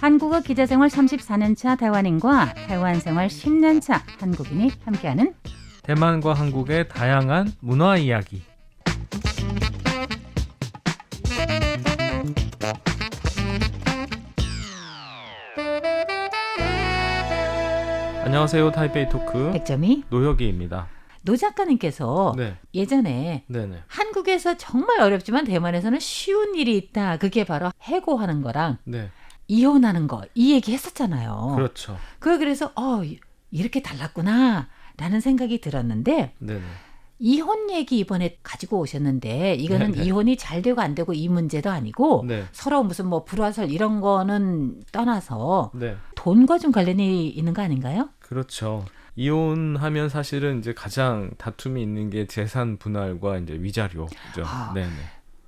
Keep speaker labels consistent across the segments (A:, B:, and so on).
A: 한국어 기자생활 34년차台湾인과台湾생활 10년차 한국인이 함께하는
B: 대만과 한국의 다양한 문화 이야기. 안녕하세요. 타이베이 토크
A: 백점이
B: 노혁이입니다.
A: 노 작가님께서
B: 네.
A: 예전에
B: 네네.
A: 한국에서 정말 어렵지만 대만에서는 쉬운 일이 있다. 그게 바로 해고하는 거랑
B: 네.
A: 이혼하는 거 이 얘기 했었잖아요.
B: 그렇죠.
A: 그래서 이렇게 달랐구나 라는 생각이 들었는데
B: 네네.
A: 이혼 얘기 이번에 가지고 오셨는데 이거는
B: 네네.
A: 이혼이 잘 되고 안 되고 이 문제도 아니고
B: 네.
A: 서로 무슨 뭐 불화설 이런 거는 떠나서
B: 네.
A: 돈과 좀 관련이 있는 거 아닌가요?
B: 그렇죠. 이혼하면 사실은 이제 가장 다툼이 있는 게 재산 분할과 이제 위자료죠.
A: 아.
B: 네네.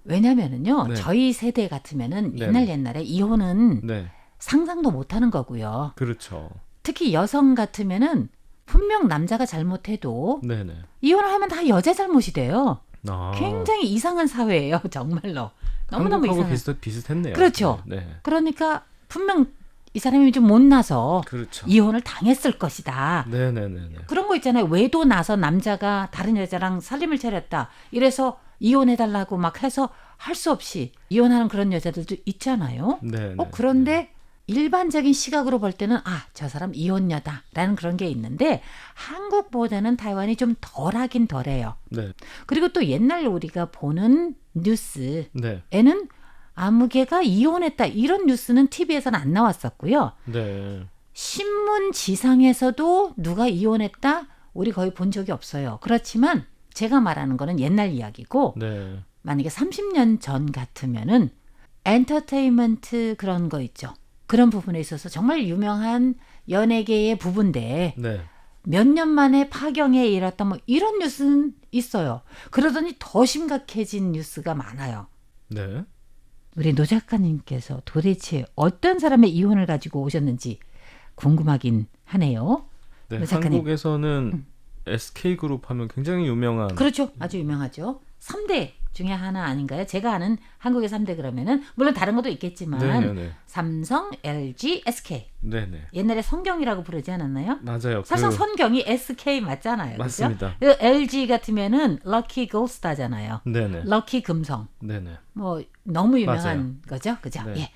A: 왜냐면은요
B: 네.
A: 저희 세대 같으면은
B: 네네.
A: 옛날에 이혼은
B: 네.
A: 상상도 못하는 거고요.
B: 그렇죠.
A: 특히 여성 같으면은 분명 남자가 잘못해도
B: 네네.
A: 이혼을 하면 다 여자 잘못이 돼요.
B: 아.
A: 굉장히 이상한 사회예요, 정말로. 너무너무
B: 한국하고
A: 이상한.
B: 비슷했네요.
A: 그렇죠.
B: 네.
A: 그러니까 분명 이 사람이 좀 못나서
B: 그렇죠.
A: 이혼을 당했을 것이다.
B: 네네네네.
A: 그런 거 있잖아요. 외도 나서 남자가 다른 여자랑 살림을 차렸다. 이래서 이혼해달라고 막 해서 할 수 없이 이혼하는 그런 여자들도 있잖아요.
B: 네.
A: 그런데 일반적인 시각으로 볼 때는 저 사람 이혼녀다라는 그런 게 있는데 한국보다는 타이완이 좀 덜하긴 덜해요.
B: 네.
A: 그리고 또 옛날 우리가 보는 뉴스에는
B: 네.
A: 아무개가 이혼했다 이런 뉴스는 TV에서는 안 나왔었고요.
B: 네.
A: 신문 지상에서도 누가 이혼했다 우리 거의 본 적이 없어요. 그렇지만 제가 말하는 거는 옛날 이야기고
B: 네.
A: 만약에 30년 전 같으면은 엔터테인먼트 그런 거 있죠. 그런 부분에 있어서 정말 유명한 연예계의 부부인데
B: 네.
A: 몇 년 만에 파경에 이르렀다 뭐 이런 뉴스는 있어요. 그러더니 더 심각해진 뉴스가 많아요.
B: 네.
A: 우리 노 작가님께서 도대체 어떤 사람의 이혼을 가지고 오셨는지 궁금하긴 하네요.
B: 네.
A: 노 작가님.
B: 한국에서는 SK그룹 하면 굉장히 유명한.
A: 그렇죠. 아주 유명하죠. 3대 중에 하나 아닌가요? 제가 아는 한국의 3대 그러면은 물론 다른 것도 있겠지만
B: 네네네.
A: 삼성, LG, SK.
B: 네네.
A: 옛날에 성경이라고 부르지 않았나요?
B: 맞아요.
A: 사실 성경이 SK 맞잖아요.
B: 맞습니다.
A: 그죠? LG 같으면은 럭키 골스타잖아요.
B: 네네.
A: 럭키 금성.
B: 네네.
A: 뭐 너무 유명한
B: 맞아요.
A: 거죠. 그죠?
B: 네.
A: 예.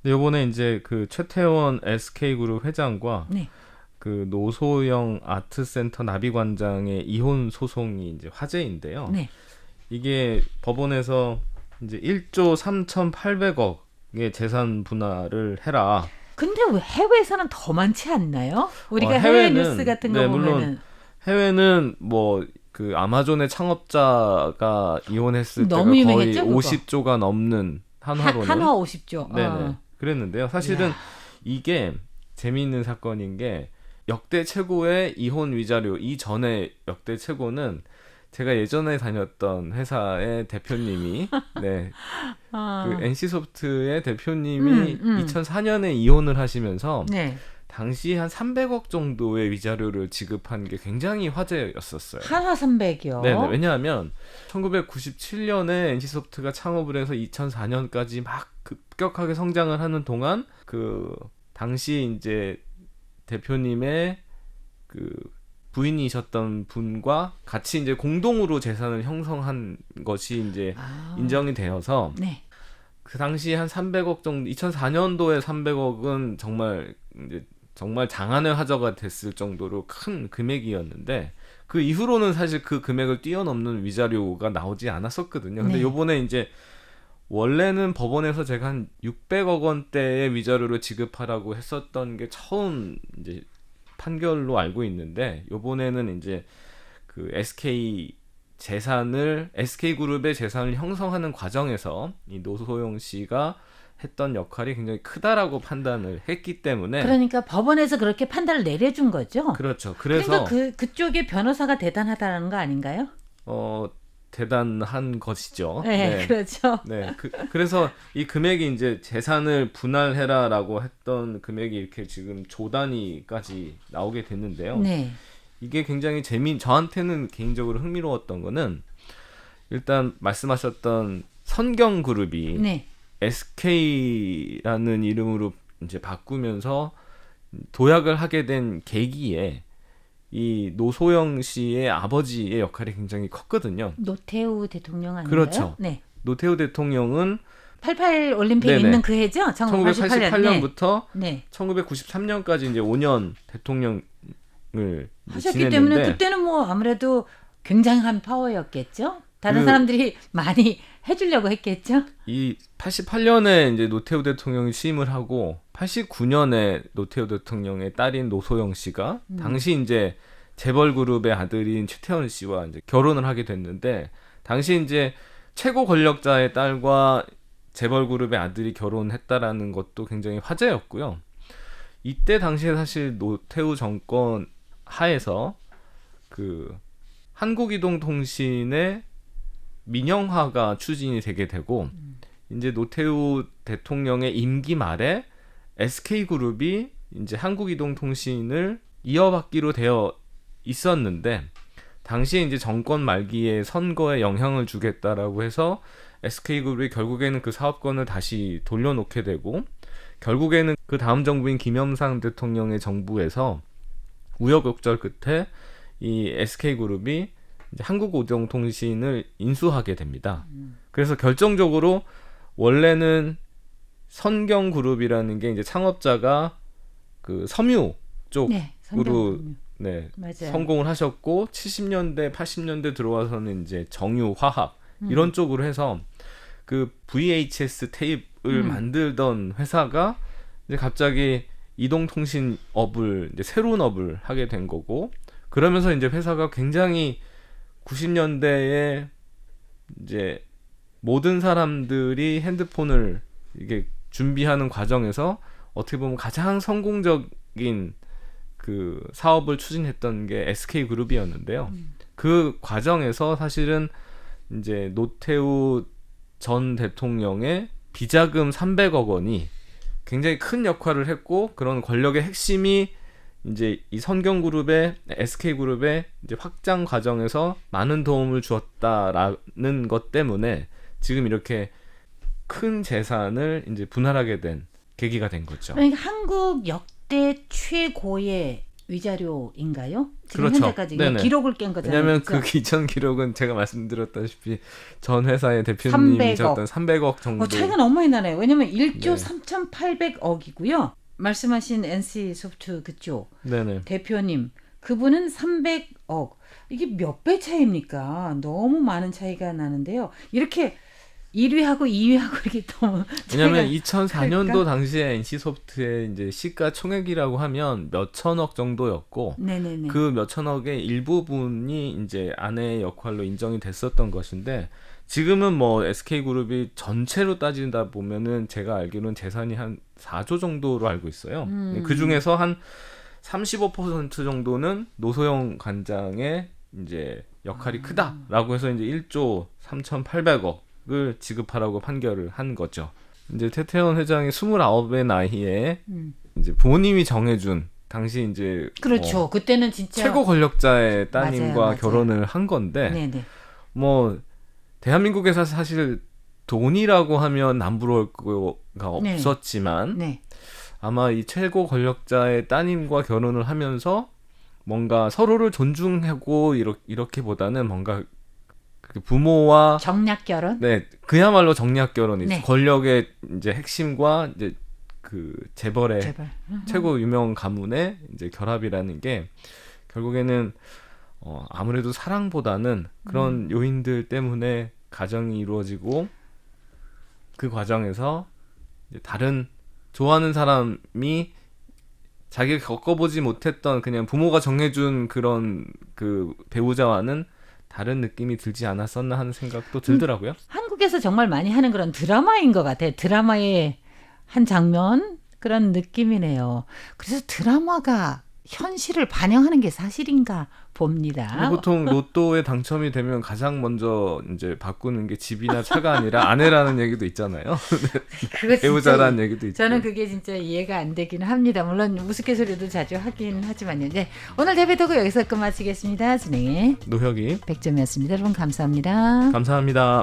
B: 근데 이번에 이제 그 최태원 SK그룹 회장과
A: 네.
B: 그 노소영 아트센터 나비관장의 이혼 소송이 이제 화제인데요.
A: 네.
B: 이게 법원에서 이제 1조 3,800억의 재산 분할을 해라.
A: 근데 왜 해외에서는 더 많지 않나요? 우리가 해외
B: 해외는,
A: 뉴스 같은 거
B: 네,
A: 보면은
B: 물론 해외는 뭐 그 아마존의 창업자가 이혼했을 때가
A: 너무
B: 거의
A: 유명했죠, 그거?
B: 50조가 넘는 한화로는
A: 한화 50조.
B: 네네. 그랬는데요. 사실은
A: 이야.
B: 이게 재미있는 사건인 게 역대 최고의 이혼 위자료 이전의 역대 최고는 제가 예전에 다녔던 회사의 대표님이 네. 그 NC소프트의 대표님이 2004년에 이혼을 하시면서
A: 네.
B: 당시 한 300억 정도의 위자료를 지급한 게 굉장히 화제였었어요.
A: 한화 300이요.
B: 네, 왜냐하면 1997년에 NC소프트가 창업을 해서 2004년까지 막 급격하게 성장을 하는 동안 그 당시 이제 대표님의 그 부인이셨던 분과 같이 이제 공동으로 재산을 형성한 것이 이제 인정이 되어서
A: 네.
B: 그 당시 한 300억 정도 2004년도에 300억은 정말 이제 정말 장안의 화제가 됐을 정도로 큰 금액이었는데 그 이후로는 사실 그 금액을 뛰어넘는 위자료가 나오지 않았었거든요. 근데
A: 네.
B: 요번에 이제 원래는 법원에서 제가 한 600억 원대의 위자료를 지급하라고 했었던 게 처음 이제 판결로 알고 있는데 요번에는 이제 그 SK그룹의 재산을 형성하는 과정에서 이 노소영 씨가 했던 역할이 굉장히 크다라고 판단을 했기 때문에
A: 그러니까 법원에서 그렇게 판단을 내려준 거죠.
B: 그렇죠. 그래서
A: 그러니까 그쪽의 변호사가 대단하다는 거 아닌가요?
B: 대단한 것이죠.
A: 네, 그렇죠.
B: 네, 그래서 이 금액이 이제 재산을 분할해라라고 했던 금액이 이렇게 지금 조 단위까지 나오게 됐는데요.
A: 네.
B: 이게 굉장히 저한테는 개인적으로 흥미로웠던 거는 일단 말씀하셨던 선경그룹이
A: 네.
B: SK라는 이름으로 이제 바꾸면서 도약을 하게 된 계기에 이 노소영 씨의 아버지의 역할이 굉장히 컸거든요.
A: 노태우 대통령 아닌가요?
B: 그렇죠.
A: 네.
B: 노태우 대통령은
A: 88 올림픽
B: 네네.
A: 있는 그 해죠?
B: 1988년부터
A: 네.
B: 1993년까지 이제 5년 대통령을
A: 하셨기
B: 지냈는데
A: 때문에 그때는 뭐 아무래도 굉장한 파워였겠죠? 다른
B: 그-
A: 사람들이 많이 해주려고 했겠죠?
B: 이 88년에 이제 노태우 대통령이 취임을 하고 89년에 노태우 대통령의 딸인 노소영 씨가 당시 이제 재벌그룹의 아들인 최태원 씨와 이제 결혼을 하게 됐는데 당시 이제 최고 권력자의 딸과 재벌그룹의 아들이 결혼했다라는 것도 굉장히 화제였고요. 이때 당시에 사실 노태우 정권 하에서 그 한국이동통신의 민영화가 추진이 되게 되고 이제 노태우 대통령의 임기 말에 SK그룹이 이제 한국이동통신을 이어받기로 되어 있었는데 당시에 이제 정권 말기에 선거에 영향을 주겠다라고 해서 SK그룹이 결국에는 그 사업권을 다시 돌려놓게 되고 결국에는 그 다음 정부인 김영삼 대통령의 정부에서 우여곡절 끝에 이 SK그룹이 이제 한국이동통신을 인수하게 됩니다. 그래서 결정적으로 원래는 선경그룹이라는 게 이제 창업자가 그 섬유 쪽으로
A: 네. 성경.
B: 네,
A: 맞아요.
B: 성공을 하셨고 70년대, 80년대 들어와서는 이제 정유화학 이런 쪽으로 해서 그 VHS 테이프를 만들던 회사가 이제 갑자기 이동통신업을 이제 새로운 업을 하게 된 거고 그러면서 이제 회사가 굉장히 90년대에 이제 모든 사람들이 핸드폰을 이게 준비하는 과정에서 어떻게 보면 가장 성공적인 그 사업을 추진했던 게 SK그룹이었는데요. 그 과정에서 사실은 이제 노태우 전 대통령의 비자금 300억 원이 굉장히 큰 역할을 했고 그런 권력의 핵심이 이제 이 선경그룹의 SK그룹의 이제 확장 과정에서 많은 도움을 주었다라는 것 때문에 지금 이렇게 큰 재산을 이제 분할하게 된 계기가 된 거죠.
A: 그러니까 한국 역대 최고의 위자료인가요? 지금
B: 그렇죠.
A: 현재까지
B: 네네.
A: 기록을 깬 거잖아요.
B: 왜냐하면
A: 그렇죠?
B: 그 이전 기록은 제가 말씀드렸다시피 전 회사의 대표님이셨던 300억 정도.
A: 차이가 너무 많이 나네요. 왜냐면 1조
B: 네.
A: 3,800억이고요. 말씀하신 NC소프트 그쪽
B: 네네.
A: 대표님 그분은 300억. 이게 몇 배 차이입니까? 너무 많은 차이가 나는데요. 이렇게 1위하고 2위하고 이렇게 또
B: 왜냐면
A: 차이가
B: 2004년도
A: 클까?
B: 당시에 NC소프트의 이제 시가총액이라고 하면 몇 천억 정도였고
A: 네네네.
B: 그 몇 천억의 일부분이 이제 아내의 역할로 인정이 됐었던 것인데 지금은 뭐 SK그룹이 전체로 따진다 보면은 제가 알기로는 재산이 한 4조 정도로 알고 있어요. 그 중에서 한 35% 정도는 노소영 관장의 이제 역할이 크다라고 해서 이제 1조 3,800억을 지급하라고 판결을 한 거죠. 이제 태태원 회장이 29의 나이에 이제 부모님이 정해준 당시 이제
A: 그렇죠. 그때는 진짜
B: 최고 권력자의 따님과
A: 맞아요.
B: 결혼을 한 건데
A: 네네.
B: 뭐 대한민국에서 사실 돈이라고 하면 남부러울 거가
A: 네.
B: 없었지만
A: 네.
B: 아마 이 최고 권력자의 따님과 결혼을 하면서 뭔가 서로를 존중하고 이렇게보다는 뭔가 그 부모와
A: 정략 결혼?
B: 네 그야말로 정략 결혼이죠.
A: 네.
B: 권력의 이제 핵심과 이제 그 재벌의
A: 제발.
B: 최고 유명 가문의 이제 결합이라는 게 결국에는 아무래도 사랑보다는 그런 요인들 때문에 가정이 이루어지고 그 과정에서 이제 다른 좋아하는 사람이 자기가 겪어보지 못했던 그냥 부모가 정해준 그런 그 배우자와는 다른 느낌이 들지 않았었나 하는 생각도 들더라고요.
A: 한국에서 정말 많이 하는 그런 드라마인 것 같아요. 드라마의 한 장면 그런 느낌이네요. 그래서 드라마가 현실을 반영하는 게 사실인가 봅니다.
B: 보통 로또에 당첨이 되면 가장 먼저 이제 바꾸는 게 집이나 차가 아니라 아내라는 얘기도 있잖아요.
A: 그거 진짜
B: 배우자라는 얘기도 있죠.
A: 저는 그게 진짜 이해가 안 되기는 합니다. 물론 우스갯소리도 자주 하긴 하지만요. 네, 오늘 대배도구 여기서 끝마치겠습니다. 진행의
B: 노혁이
A: 백점이었습니다. 여러분 감사합니다.
B: 감사합니다.